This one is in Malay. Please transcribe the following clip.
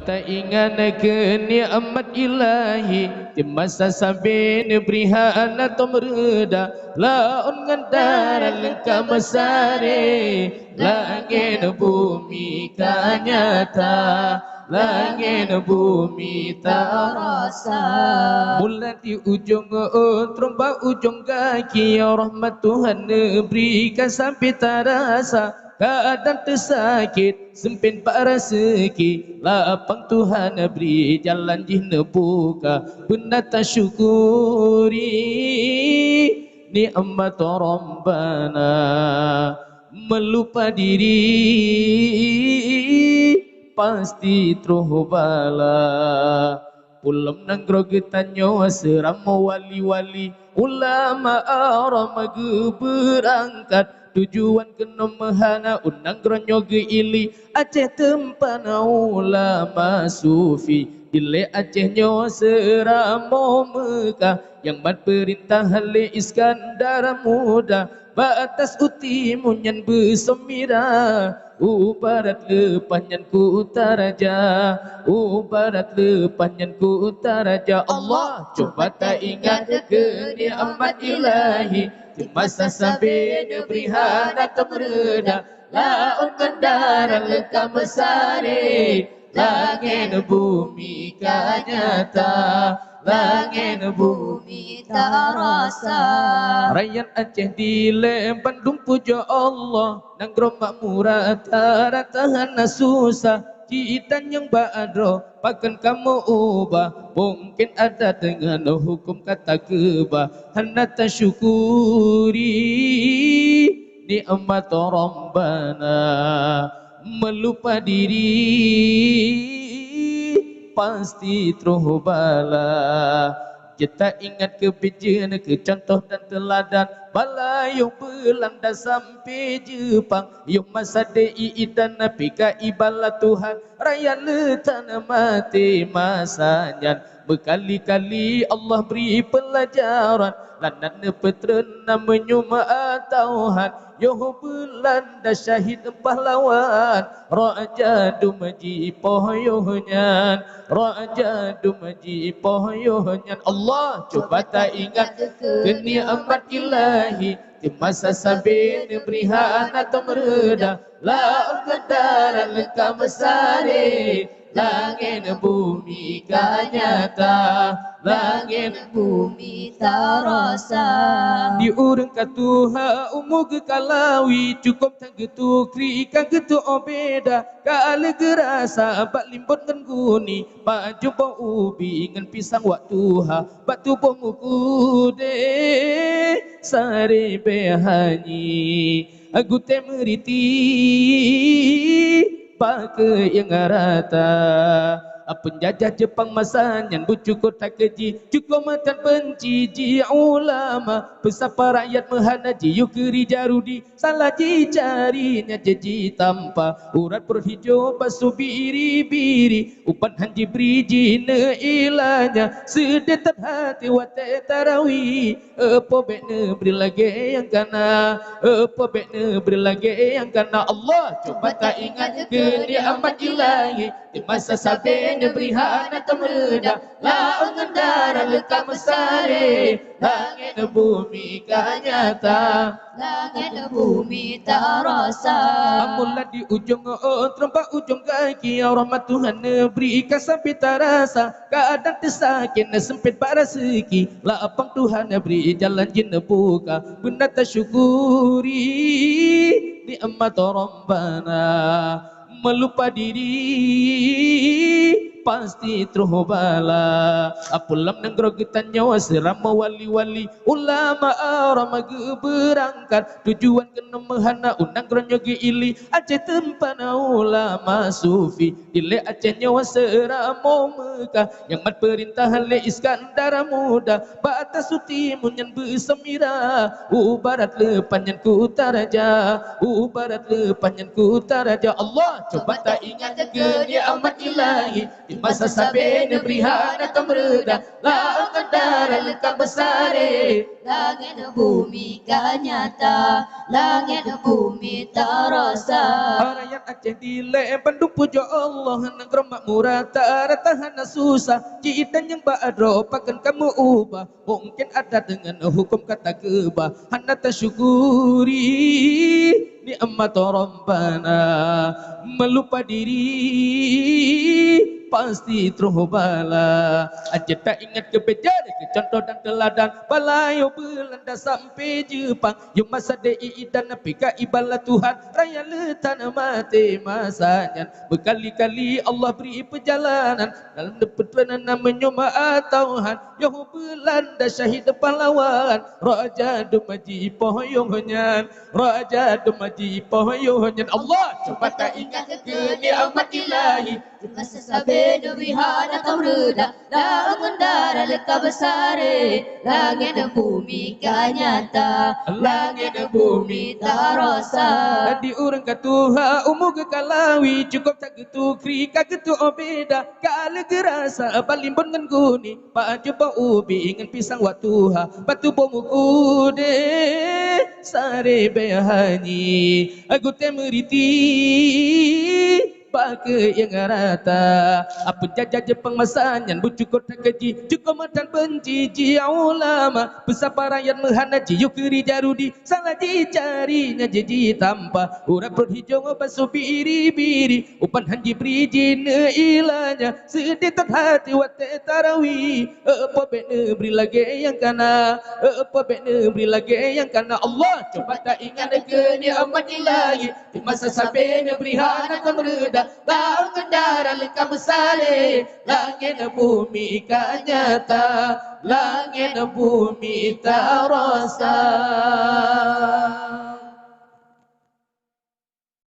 tak ingat ke nikmat ilahi di masa sampai beri hana tom reda laun ngandara lengkap mesare langit bumi kanyata langit bumi tak rasa mula di ujung terombak ujung kaki ya rahmat Tuhan berikan sampai tak rasa keadaan tersakit sempit para seki lapang Tuhan beri jalan jina buka benda tak syukuri nikmat Rabbana melupa diri pasti terus bala pulam nanggro getanyo seram wali-wali ulama aram berangkat tujuan kena mahana unang gronyo geili Aceh tempana ulama sufi dile Aceh nyo seramo Mekah yang bad perintah hale Iskandar muda batas uti munyan besemira barat lepanyan ku utaraja barat lepanyan ku utaraja Allah coba tak ingat ke nikmat ilahi di masa sampai beri hana temreda laun kendaraan lekam besari langit bumi kanyata langit bumi tak rasa rakyat Aceh di Bandung puja Allah nanggro makmurah tahan susah citan yang badro pakan kamu ubah mungkin ada dengan hukum kata kebah hendak tersyukuri nikmat Rabbana melupa diri pasti terus bala kita ingat kebijakan ke contoh dan teladan bala yang Belanda sampai Jepang yang masa DII dan PKI bala Tuhan raya letan mati masanya berkali-kali Allah beri pelajaran landan petren namanya Tuhan Yoh Belanda syahid pahlawan Raja dumaji pohoyohnya Raja dumaji pohoyohnya Allah coba tak ingat ke nikmat ilahi di masa sampai beri hana atau mereda laun kendaraan lengkap besari langit bumi kanyata langit bumi tak rasa diurang ka Tuhan umur kalawi cukup tak gitu krikan gitu obeda kala gerasa bak limbut ngan guni pak jumpa ubi ngan pisang waktu ha batu pengukude sare behanyi aku temeriti pakai yang rata penjajah Jepang masanya bucukur tak keji cukup matan penciji ulama pesapa rakyat mehanaji yuk keri jarudi salah carinya jeji tanpa urat perut hijau pasu biri-biri upan hanji briji neilanya sedetat hati wate tarawi apa bekne beri lagi yang kana apa bekne beri lagi yang kana Allah coba tak ingat ke nikmat ilahi di masa sampai beri hana temreda laun kendaraan lekam besari langit bumi kanyata langit bumi tak rasa mula di ujung terempat ujung kaki rahmat Tuhan berikan sampai tak rasa keadaan tersakit sempit para seki lapang Tuhan beri jalan jin buka benda tak syukuri nikmat Rabbana melupa diri pasti terus bala apulam nanggro getanyo seram wali-wali ulama aram berangkat tujuan kena mahana unang gronyo ili Aceh tempana ulama sufi dile Aceh nyawa seram Mekah yang mat perintah le Iskandar muda batas suti munyan besemira barat le panjan ku utaraja barat le panjan ku utaraja Allah coba tak ingat ke nikmat ilahi di masa sampai beri hana temreda laun kendaraan lengkap besari langit bumi kan nyata, langit bumi terasa. Rakyat Aceh dilek Bandung puja Allah, negara makmurah tak ada tahan susah. Jidan yang ba'adro pakan kamu ubah, mungkin ada dengan hukum kata kebah. Hana tersyukuri nikmat Rabbana, melupa diri pasti terbala. Aja tak ingat kebejar, contoh dan teladan balayo Belanda sampai Jepang. Yang masa DI dan PKI ibala Tuhan raya letan mati masanya. Berkali-kali Allah beri perjalanan dalam perjalanan namanya Tuhan. Yang Belanda syahid pahlawan, Raja Dumaji Pohoyongan, Raja Dumaji Pohoyongan. Allah coba tak ingat ke nikmat ilahi, masa sabe dewi hana kamruda, dalam mendara leka besare, langit dan bumi kan nyata, langit dan bumi terasa. Di orang katuha umur kekalawi, cukup tak getu kri kagetu obeda, kala gerasa balimbon ngan guni, pak coba ubi ingin pisang watuha, batu bomu kude sare behani, aku temeriti pakai yang rata. Apa jajah Jepang masanya bucukut tak keji, cukup madan benci jia ulama, besar rakyat menghanaji yuk keri jarudi, salah dicarinya jeji tanpa urap perut hijau basuh biri-biri, upan hanji berijin ilanya sedetat hati wate tarawi. Apa bene beri lagi yang kana, apa bene beri lagi yang kana. Allah coba tak ingat ke nikmat ilahi, di masa sampai beri hana kamreda, daun kendara lengkap besare, langit dan bumi kan nyata, langit dan bumi terasa.